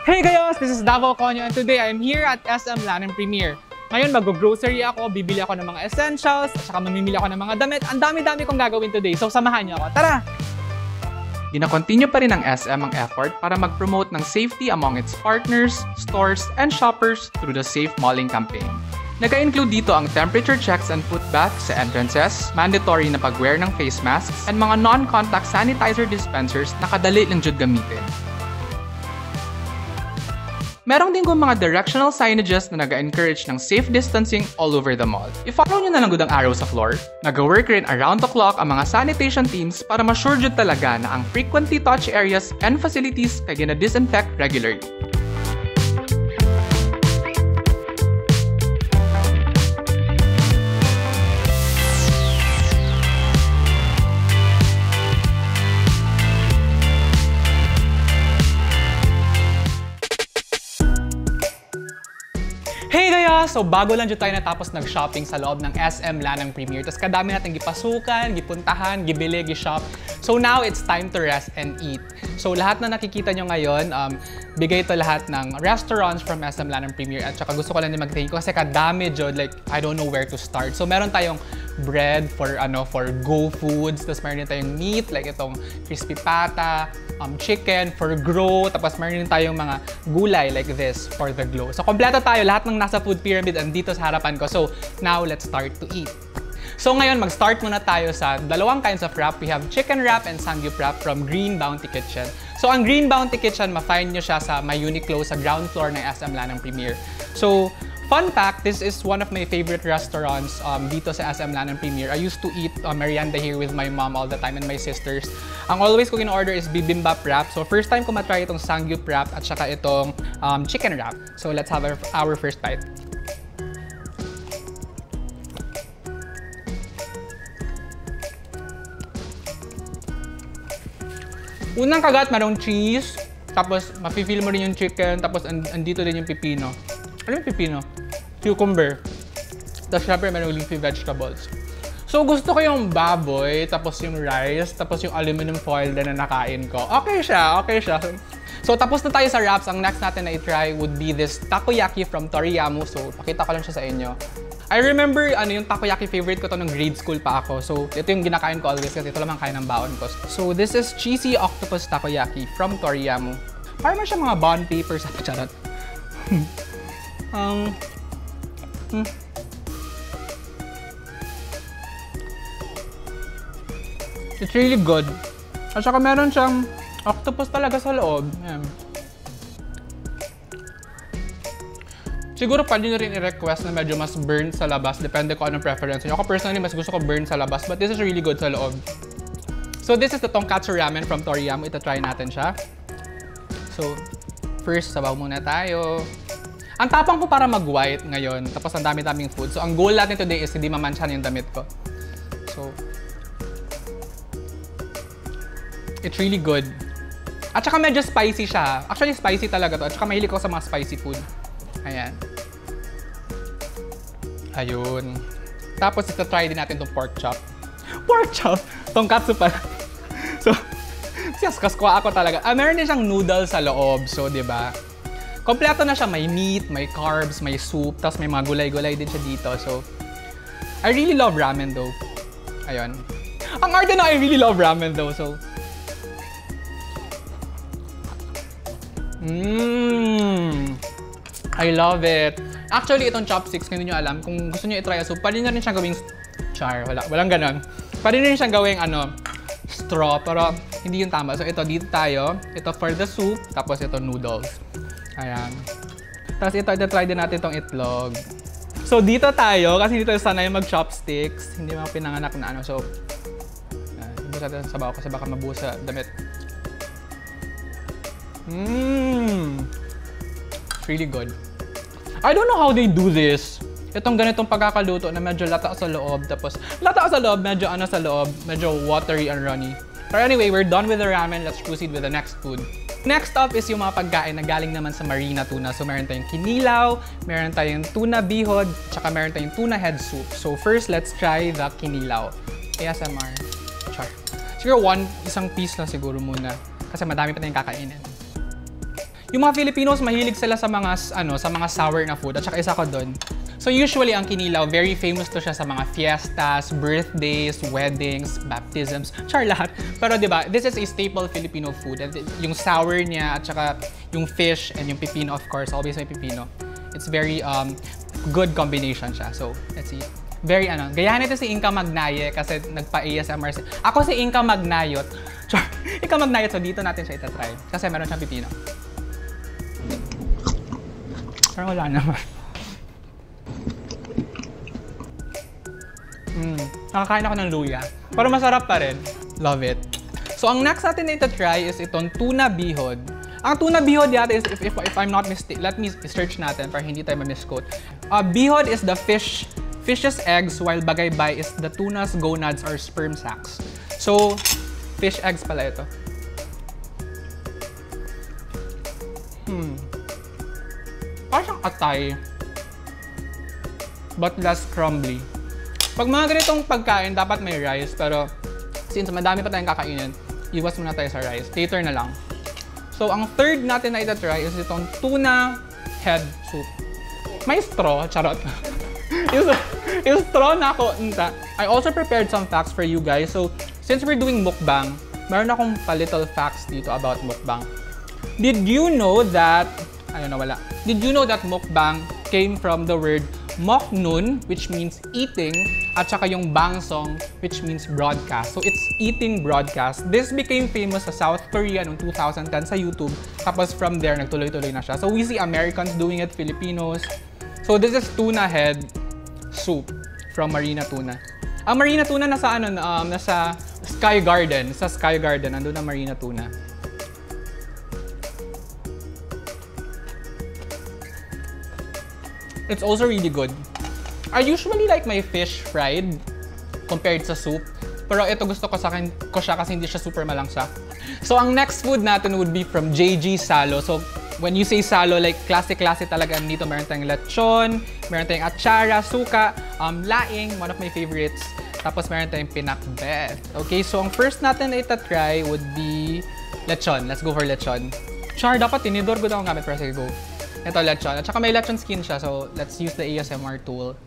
Hey guys! This is Davao Conyo and today I'm here at SM Lanang Premier. Ngayon mag-grocery ako, bibili ako ng mga essentials, at saka mamimili ako ng mga damit. Ang dami-dami kong gagawin today, so samahan niyo ako. Tara! Gina-continue pa rin ng SM ang effort para mag-promote ng safety among its partners, stores, and shoppers through the Safe Malling campaign. Nag-include dito ang temperature checks and foot baths sa entrances, mandatory na pag-wear ng face masks, and mga non-contact sanitizer dispensers na kadali lang jud gamitin. Merong din kung mga directional signages na nag-encourage ng safe distancing all over the mall. I-follow nyo na lang ang arrow sa floor. Nag-work rin around the clock ang mga sanitation teams para ma-sure jud talaga na ang frequently touched areas and facilities kay gina-disinfect regularly. Hey guys! So bago lang dyan tayo natapos nag-shopping sa loob ng SM Lanang Premier. Tapos kadami natin gipasukan, gipuntahan, gibili, gishop. So now it's time to rest and eat. So lahat na nakikita nyo ngayon, bigay ito lahat ng restaurants from SM Lanang Premier. At saka gusto ko lang din mag-thank you kasi kadami dyan, like I don't know where to start. So meron tayong bread for Go Foods. Tapos meron din tayong meat, like itong crispy pata, chicken for Grow. Tapos meron din tayong mga gulay like this for the Glow. So kompleto tayo, lahat ng nasa food pyramid andito sa harapan ko. So now let's start to eat. So ngayon, mag-start muna tayo sa dalawang kinds of wrap. We have chicken wrap and samgyup wrap from Green Bounty Kitchen. So ang Green Bounty Kitchen, ma-find nyo siya sa my Uniqlo sa ground floor ng SM Lanang Premier. So fun fact, this is one of my favorite restaurants dito sa SM Lanang Premier. I used to eat merienda here with my mom all the time and my sisters. Ang always ko in-order is bibimbap wrap. So first time ko matry itong samgyup wrap at saka itong chicken wrap. So let's have our first bite. Unang kagat, merong cheese, tapos mafe-feel mo rin yung chicken, tapos andito din yung pipino. Ano yung pipino? Cucumber. Tapos syempre merong leafy vegetables. So gusto ko yung baboy, tapos yung rice, tapos yung aluminum foil na nakain ko. Okay siya, okay siya. So tapos na tayo sa wraps. Ang next natin na i-try would be this takoyaki from Toriyamo. So pakita ko lang siya sa inyo. I remember yung takoyaki, favorite ko to nung grade school pa ako. So ito yung ginakain ko always kasi ito lang ang kain ng baon ko. So this is cheesy octopus takoyaki from Toriyamo. Parang siya mga bond paper sa charot. It's really good. At saka meron siyang octopus talaga sa loob. Ayan. Siguro pwede nyo rin i-request na medyo mas burnt sa labas. Depende ko anong preference nyo. Ako personally, mas gusto ko burnt sa labas. But this is really good sa loob. So this is the tonkatsu ramen from Toriyamo. Ita-try natin siya. So, first, sabaw muna tayo. Ang tapang ko para mag-white ngayon. Tapos ang dami-daming food. So ang goal natin today is hindi mamansyan yung damit ko. So, it's really good. At saka medyo spicy siya. Actually, spicy talaga to. At saka mahilig ko sa mga spicy food. Ayan. Ayun. Tapos ita-try din natin itong pork chop. Pork chop? Tonkatsu pala. So, kaskuha ako talaga. Meron din siyang noodles sa loob. So, di ba? Kompleto na siya. May meat, may carbs, may soup. Tapos may mga gulay-gulay din siya dito. So, I really love ramen though. Ayun. Ang arte na, I really love ramen though. So, I love it. Actually, itong chopsticks, kung hindi nyo alam, kung gusto nyo i-try soup, pwede na rin siyang gawing walang ganon. Pwede rin siyang gawing straw, pero hindi yung tama. So ito, dito tayo. Ito for the soup, tapos ito noodles. Ayan. Tapos ito, ita-try din natin itong itlog. So dito tayo, kasi dito sanay mag-chopsticks. Hindi mga pinanganak na So, ibusa natin sa sabaw kasi baka mabuhos sa damit. It's really good. I don't know how they do this. Itong ganitong pagkakaluto na medyo lata sa loob, tapos lata sa loob, medyo sa loob, medyo watery and runny. But anyway, we're done with the ramen. Let's proceed with the next food. Next up is yung mga pagkain na galing naman sa marina tuna. So meron tayong kinilaw, meron tayong tuna bihod, tsaka meron tayong tuna head soup. So first, let's try the kinilaw. ASMR. Char. Siguro isang piece lang siguro muna. Kasi madami pa tayong kakainin. Yung mga Filipinos, mahilig sila sa mga, sa mga sour na food. At saka isa ko doon. So usually, ang kinilaw, very famous to siya sa mga fiestas, birthdays, weddings, baptisms, char lahat. Pero diba, this is a staple Filipino food. And yung sour niya, at saka yung fish, and yung pipino, of course, always may pipino. It's very good combination siya. So, let's see. Very gayahan ito si Inka Magnaye kasi nagpa-ASMR si... Ako si Inka Magnayot. Char, Inka Magnayot, so dito natin siya itatry. Kasi meron siyang pipino. Pero wala naman. Nakakain ako ng luya. Pero masarap pa rin. Love it. So, ang next natin na ita-try is itong tuna bihod. Ang tuna bihod yata is, if I'm not mistaken, let me search natin para hindi tayo ma-misquote. Bihod is the fish's eggs, while bagaybay is the tuna's gonads or sperm sacs. So, fish eggs pala ito. Parang siyang atay. But less crumbly. Pag mga ganitong pagkain, dapat may rice. Pero since madami pa tayong kakainin, iwas muna tayo sa rice. Later na lang. So, ang third natin na itatry is itong tuna head soup. May straw, charot. yung straw na ako. I also prepared some facts for you guys. So, since we're doing mukbang, meron akong pa-little facts dito about mukbang. Did you know that, Did you know that mukbang came from the word moknun, which means eating, at saka yung bangsong, which means broadcast. So, it's eating broadcast. This became famous sa South Korea noong 2010 sa YouTube. Tapos from there, nagtuloy-tuloy na siya. So, we see Americans doing it, Filipinos. So, this is tuna head soup from Marina Tuna. Ang Marina Tuna nasa, nasa Sky Garden. Sa Sky Garden, nandun ang Marina Tuna. It's also really good. I usually like my fish fried compared sa soup. Pero ito gusto ko siya kasi hindi siya super malangsa. So ang next food natin would be from JG Salo. So when you say salo, like klase-klase talaga dito. Meron tayong lechon, meron tayong atsara, suka, laing, one of my favorites. Tapos meron tayong pinakbet. Okay, so ang first natin na itatry would be lechon. Let's go for lechon. Char, dapat tinidor ko daw ang gamit pero sige, go. Ito, lechon. At saka may lechon skin siya, so let's use the ASMR tool.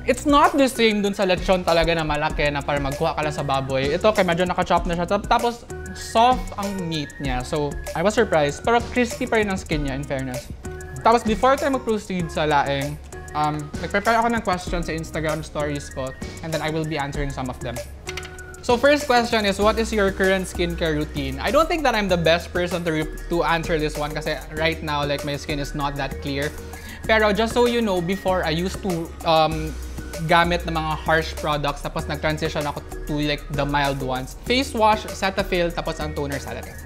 It's not the same dun sa lechon talaga na malaki na para magkuha ka lang sa baboy. Ito, kay medyo naka-chop na siya. Tapos, soft ang meat niya. So, I was surprised. Pero crispy pa rin ang skin niya, in fairness. Tapos, before tayo mag-proceed sa laing, nag-prepare ako ng questions sa Instagram stories ko. And then, I will be answering some of them. So first question is, what is your current skincare routine? I don't think that I'm the best person to answer this one kasi right now, like, my skin is not that clear. Pero just so you know, before I used to gamit ng mga harsh products, tapos nag-transition ako to like the mild ones. Face wash, Cetaphil, tapos ang toner, Salatec.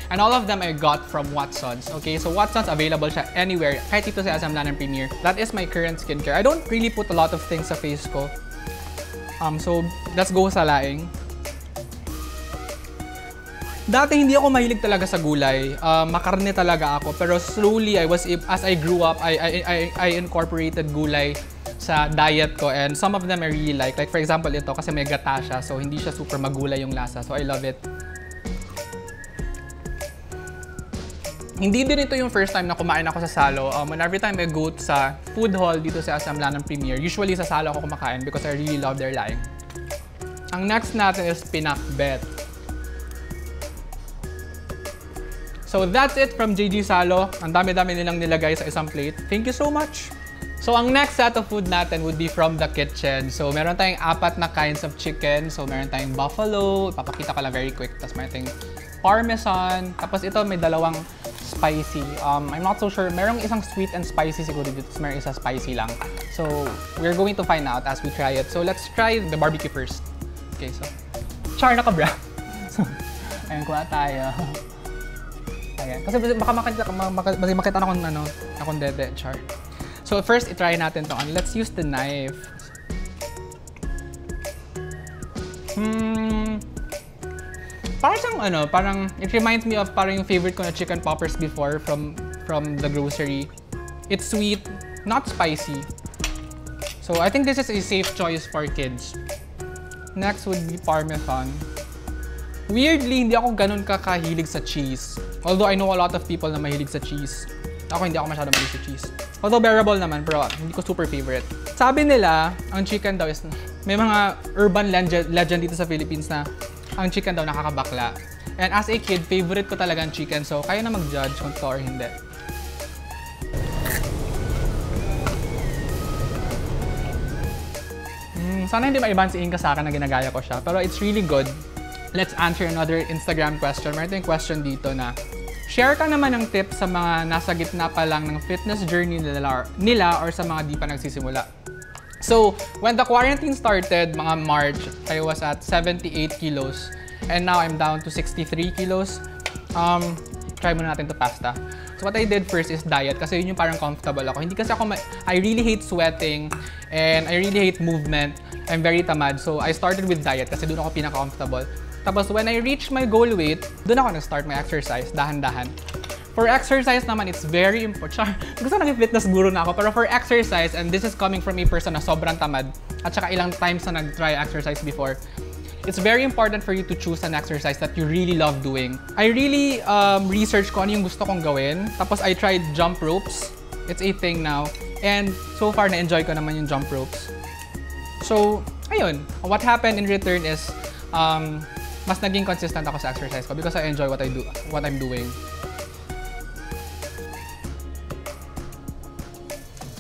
And all of them I got from Watsons. Okay, so Watsons available siya anywhere, kahit dito sa SM Lanang Premier. That is my current skincare. I don't really put a lot of things sa face ko. So let's go sa laing. Dati hindi ako mahilig talaga sa gulay. Makarne talaga ako. Pero slowly, as I grew up, I incorporated gulay sa diet ko. And some of them I really like. Like for example, ito kasi may gata siya. So hindi siya super magulay yung lasa. So I love it. Hindi din ito yung first time na kumain ako sa Salo. And every time I go sa food hall dito sa SM Lanang Premier, usually sa Salo ako kumakain because I really love their laing. Ang next natin is pinakbet. So that's it from JG Salo. Ang dami-dami nilang nilagay sa isang plate. Thank you so much! So ang next set of food natin would be from the kitchen. So meron tayong 4 na kinds of chicken. So meron tayong buffalo. Ipapakita ko lang very quick. Tapos meron tayong parmesan. Tapos ito may dalawang spicy. I'm not so sure. Merong isang sweet and spicy siguro dito. Tapos meron isang spicy lang. So we're going to find out as we try it. So let's try the barbecue first. Okay, so char na ka, bra. So, ayun, kuha tayo. Ayan. Kasi baka makita na akong dede, char. So first, i-try natin to. Let's use the knife. Parang siyang parang it reminds me of parang yung favorite ko na chicken poppers before from the grocery. It's sweet, not spicy. So I think this is a safe choice for kids. Next would be parmesan. Weirdly, hindi ako ganun kakahilig sa cheese. Although I know a lot of people na mahilig sa cheese. Ako hindi ako masyado mahilig sa cheese. Although bearable naman, pero hindi ko super favorite. Sabi nila, ang chicken daw is... May mga urban legend dito sa Philippines na ang chicken daw nakakabakla. And as a kid, favorite ko talaga ang chicken. So, kayo na mag-judge kung ito or hindi. Sana hindi maiban si Inka sa akin na ginagaya ko siya. Pero it's really good. Let's answer another Instagram question. Meron tayong question dito na, share ka naman ng tips sa mga nasa gitna pa lang ng fitness journey nila or sa mga di pa nagsisimula. So, when the quarantine started, mga March, I was at 78 kilos. And now I'm down to 63 kilos. Try muna natin to pasta. So what I did first is diet kasi yun yung parang comfortable ako. Hindi kasi ako, I really hate sweating and I really hate movement. I'm very tamad. So I started with diet kasi doon ako pinaka-comfortable. Tapos when I reached my goal weight, doon ako nag-start my exercise, dahan-dahan. For exercise naman, it's very important. Gusto naging fitness guru na ako, pero for exercise, and this is coming from a person na sobrang tamad, at saka ilang times na nag-try exercise before, it's very important for you to choose an exercise that you really love doing. I really researched kung ano yung gusto kong gawin. Tapos I tried jump ropes. It's a thing now. And so far, na-enjoy ko naman yung jump ropes. So, ayun. What happened in return is, mas naging consistent ako sa exercise ko because I enjoy what I'm doing.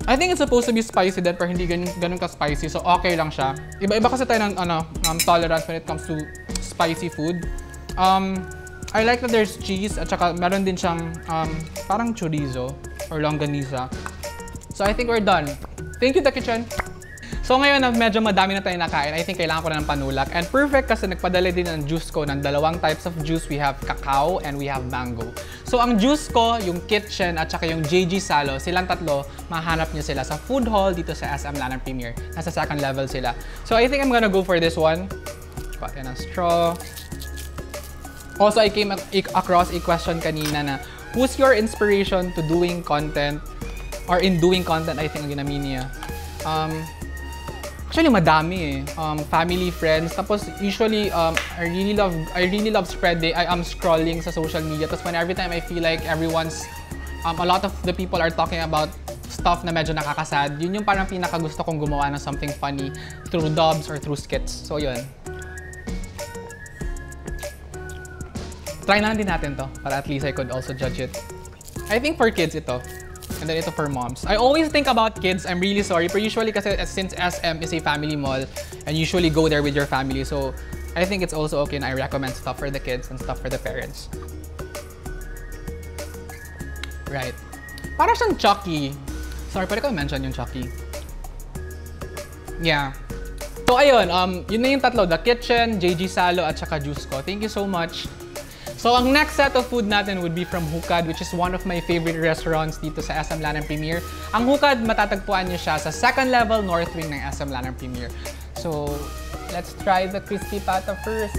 I think it's supposed to be spicy din, pero hindi ganun ka-spicy. So, okay lang siya. Iba-iba kasi tayo ng tolerance when it comes to spicy food. I like that there's cheese at saka meron din siyang parang chorizo or longanisa. So, I think we're done. Thank you, The Kitchen! So ngayon na medyo madami na tayo nakain, I think kailangan ko na ng panulak. And perfect kasi nagpadala din ng juice ko ng dalawang types of juice. We have cacao and we have mango. So ang juice ko, yung Kitchen at saka yung JG Salo, silang tatlo, mahanap nyo sila sa food hall dito sa SM Lanang Premier. Nasa second level sila. So I think I'm gonna go for this one. Got in a straw. Also, I came across a question kanina na, who's your inspiration to doing content? Or in doing content, I think ang ginamit niya. Actually, madami eh. Family, friends. Tapos, usually, I really love spreading. I am scrolling sa social media. Tapos, every time I feel like a lot of the people are talking about stuff na medyo nakakasad. Yun yung parang pinakagusto kong gumawa ng something funny through dubs or through skits. So, yun. Try na din natin to para at least I could also judge it. I think for kids ito. And then ito for moms. I always think about kids. I'm really sorry. But usually kasi since SM is a family mall and usually go there with your family. So I think it's also okay na I recommend stuff for the kids and stuff for the parents. Right. Para siyang Chucky. Sorry, pwede ko mention yung Chucky. Yeah. So ayun, yun na yung tatlo. The Kitchen, JG Salo, at saka Juice ko. Thank you so much. So, ang next set of food natin would be from Hukad, which is one of my favorite restaurants dito sa SM Lanang Premier. Ang Hukad, matatagpuan niyo siya sa second level north wing ng SM Lanang Premier. So, let's try the crispy pata first.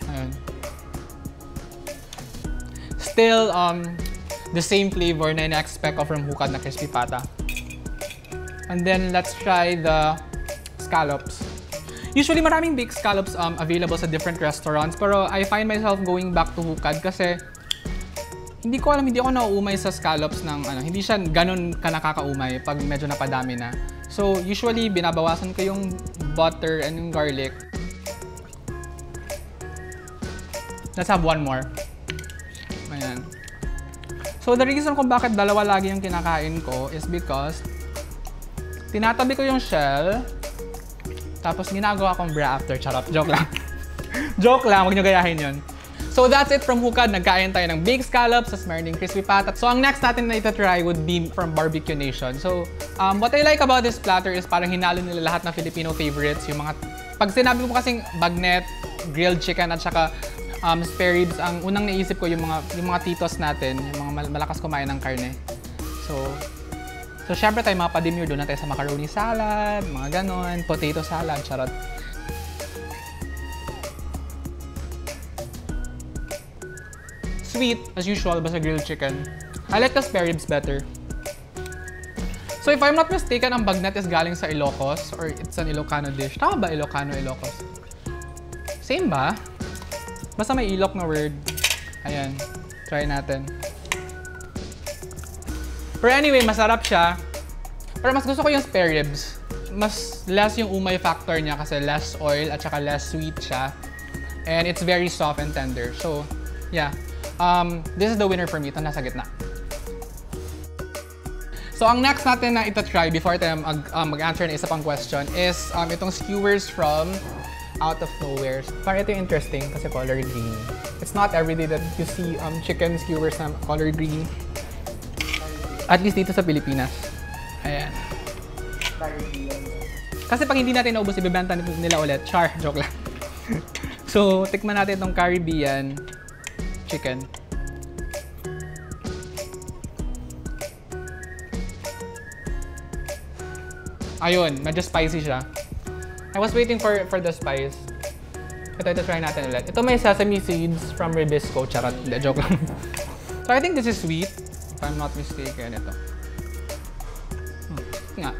Ayun. Still, the same flavor na ina-expect ko from Hukad na crispy pata. And then, let's try the scallops. Usually, maraming baked scallops available sa different restaurants. Pero I find myself going back to Hukad kasi hindi ko alam, hindi ako nauumay sa scallops ng hindi siya ganun ka nakakaumay pag medyo napadami na. So, usually, binabawasan ko yung butter and yung garlic. Let's have one more. Ayan. So, the reason kung bakit dalawa lagi yung kinakain ko is because tinatabi ko yung shell. Tapos ginagawa akong bra after. Charot. Joke lang. Joke lang. Huwag nyo gayahin yun. So that's it from Hukad. Nagkain tayo ng baked scallops, tas meron ding crispy patat. So ang next natin na ita-try would be from Barbecue Nation. So what I like about this platter is parang hinalo nila lahat ng Filipino favorites. Yung mga, pag sinabi mo kasing bagnet, grilled chicken, at saka spare ribs, ang unang naisip ko yung mga titos natin, yung mga malakas kumain ng karne. So, syempre tayo mga pa-demure, doon na tayo sa macaroni salad, mga ganon, potato salad, charot. Sweet, as usual, basta grilled chicken. I like the spare ribs better. So So if I'm not mistaken, ang bagnet is galing sa Ilocos or it's an Ilocano dish. Tama ba Ilocano, Ilocos? Same ba? Basta may Iloc na word. Ayan. Try natin. Pero anyway, masarap siya. Pero mas gusto ko yung spare ribs. Mas less yung umay factor niya kasi less oil at saka less sweet siya. And it's very soft and tender. So, yeah. This is the winner for me. Ito nasa gitna. So, ang next natin na ita-try before tayo mag-answer na isa pang question is itong skewers from Out of Nowhere. Parang ito yung interesting kasi color green. It's not everyday that you see chicken skewers na color green. At least dito sa Pilipinas. Ayan. Kasi pag hindi natin naubos, ibibenta nila ulit. Char, joke lang. So, tikman natin itong Caribbean chicken. Ayun, medyo spicy siya. I was waiting for the spice. Ito try natin ulit. Ito may sesame seeds from Ribisco. Charot, hindi, joke lang. So I think this is sweet, if I'm not mistaken. Ito. Nga.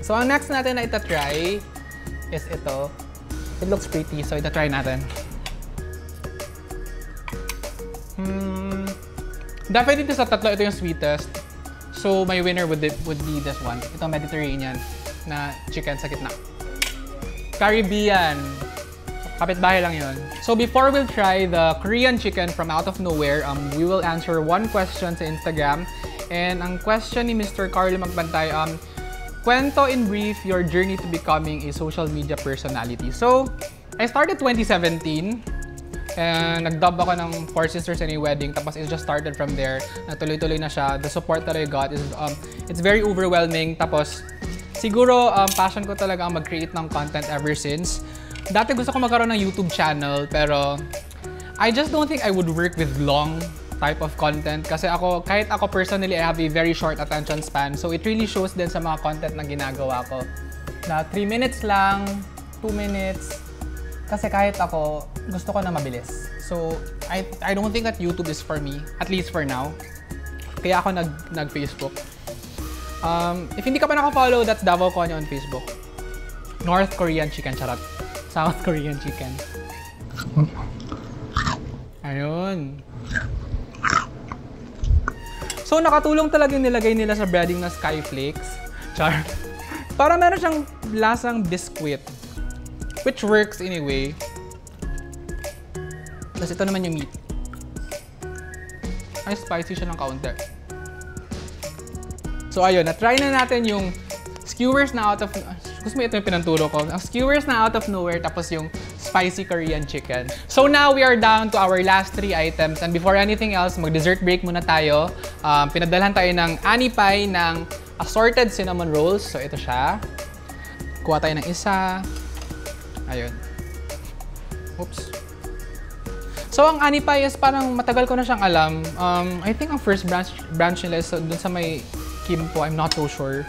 So ang next natin na ita-try is ito. It looks pretty, so ita-try natin. Definitely sa tatlo, ito yung sweetest. So, my winner would be this one. Ito Mediterranean na chicken sa gitna. Caribbean. Kapitbahay lang yun. So, before we'll try the Korean chicken from Out of Nowhere, we will answer one question sa Instagram. And ang question ni Mr. Carlo Magbantay, kwento in brief your journey to becoming a social media personality. So, I started 2017. And nag-dub ako ng Four Sisters and a Wedding, tapos it just started from there. Natuloy-tuloy na siya. The support that I got is it's very overwhelming. Tapos siguro passion ko talaga ang mag-create ng content ever since. Dati gusto ko magkaroon ng YouTube channel, pero I just don't think I would work with long type of content kasi kahit ako personally, I have a very short attention span. So it really shows din sa mga content na ginagawa ko. Na 3 minutes lang, 2 minutes. Kasi kahit ako, gusto ko na mabilis. So, I don't think that YouTube is for me, at least for now. Kaya ako nag-Facebook. If hindi ka pa naka-follow, that's Davao Konyo on Facebook. North Korean chicken, charot. South Korean chicken. Ayun. So, nakatulong talaga yung nilagay nila sa breading na Skyflakes. Char. Para meron siyang lasang biscuit. Which works anyway. Tapos ito naman yung meat. Ay, spicy siya ng kaunti. So ayun, na-try na natin yung skewers na out of... Gusto mo ito yung pinanturo ko. Ang skewers na Out of Nowhere, tapos yung spicy Korean chicken. So now we are down to our last 3 items. And before anything else, mag-dessert break muna tayo. Pinadalhan tayo ng Annie Pie ng assorted cinnamon rolls. So ito siya. Kuha tayo ng isa. Ayun. Oops. So, ang Annie Pie is parang matagal ko na siyang alam. I think ang first branch nila is dun sa may Kimpo. I'm not so sure.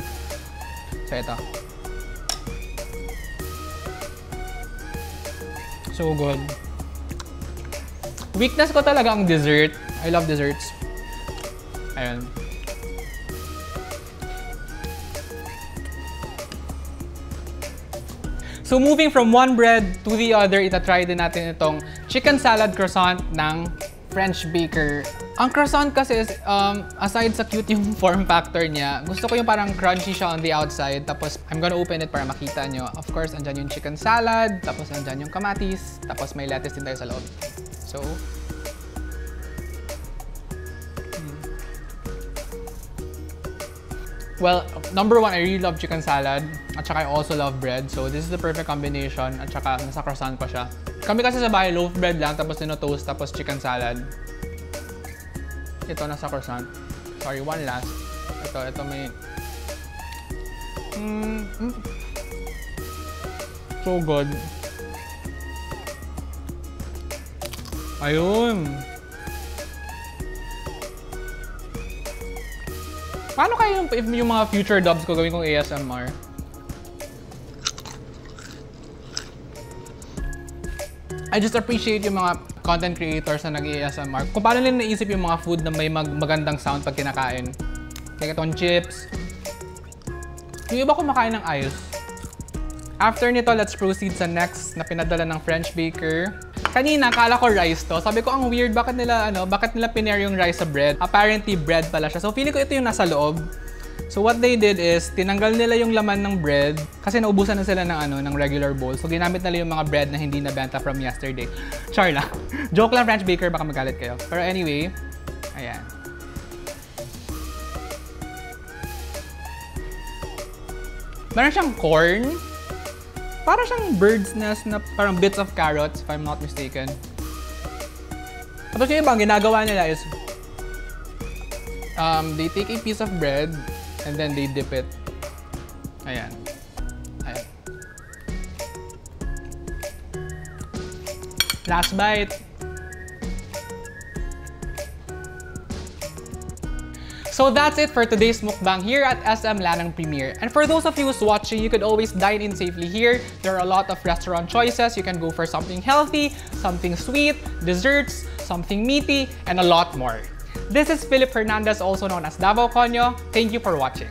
So, ito. So good. Weakness ko talaga ang dessert. I love desserts. Ayun. So moving from one bread to the other, itatry din natin itong chicken salad croissant ng French Baker. Ang croissant kasi is, aside sa cute yung form factor niya, gusto ko yung parang crunchy siya on the outside. Tapos I'm gonna open it para makita nyo. Of course, andyan yung chicken salad, tapos andyan yung kamatis, tapos may lettuce din tayo sa loob. So, well, number one, I really love chicken salad. At saka I also love bread. So this is the perfect combination. At saka nasa croissant pa siya. Kami kasi sa bahay, loaf bread lang, tapos toast, tapos chicken salad. Ito nasa croissant. Sorry, one last. Ito may... So good. Ayun. Paano kaya yung mga future dubs ko gawin kong ASMR? I just appreciate yung mga content creators na nag-ASMR. Kung paano nila naisip yung mga food na may magandang sound pag kinakain. Kaya itong chips. Yung iba kumakain ng ice. After nito, let's proceed sa next na pinadala ng French baker. Kanina, kala ko rice to. Sabi ko, ang weird, bakit nila pinair yung rice sa bread? Apparently, bread pala siya. So, feeling ko ito yung nasa loob. So, what they did is, tinanggal nila yung laman ng bread kasi naubusan na sila ng regular bowl. So, ginamit nila yung mga bread na hindi nabenta from yesterday. Char lang. Joke lang, French baker, baka magalit kayo. Pero anyway, ayan. Meron siyang corn. Para siyang bird's nest na parang bits of carrots, if I'm not mistaken. Tapos yung ibang ginagawa nila is, they take a piece of bread and then they dip it. Ayan. Ayan. Last bite. So that's it for today's mukbang here at SM Lanang Premier. And for those of you who's watching, you could always dine in safely here. There are a lot of restaurant choices. You can go for something healthy, something sweet, desserts, something meaty, and a lot more. This is Philip Hernandez, also known as Davao Conyo. Thank you for watching.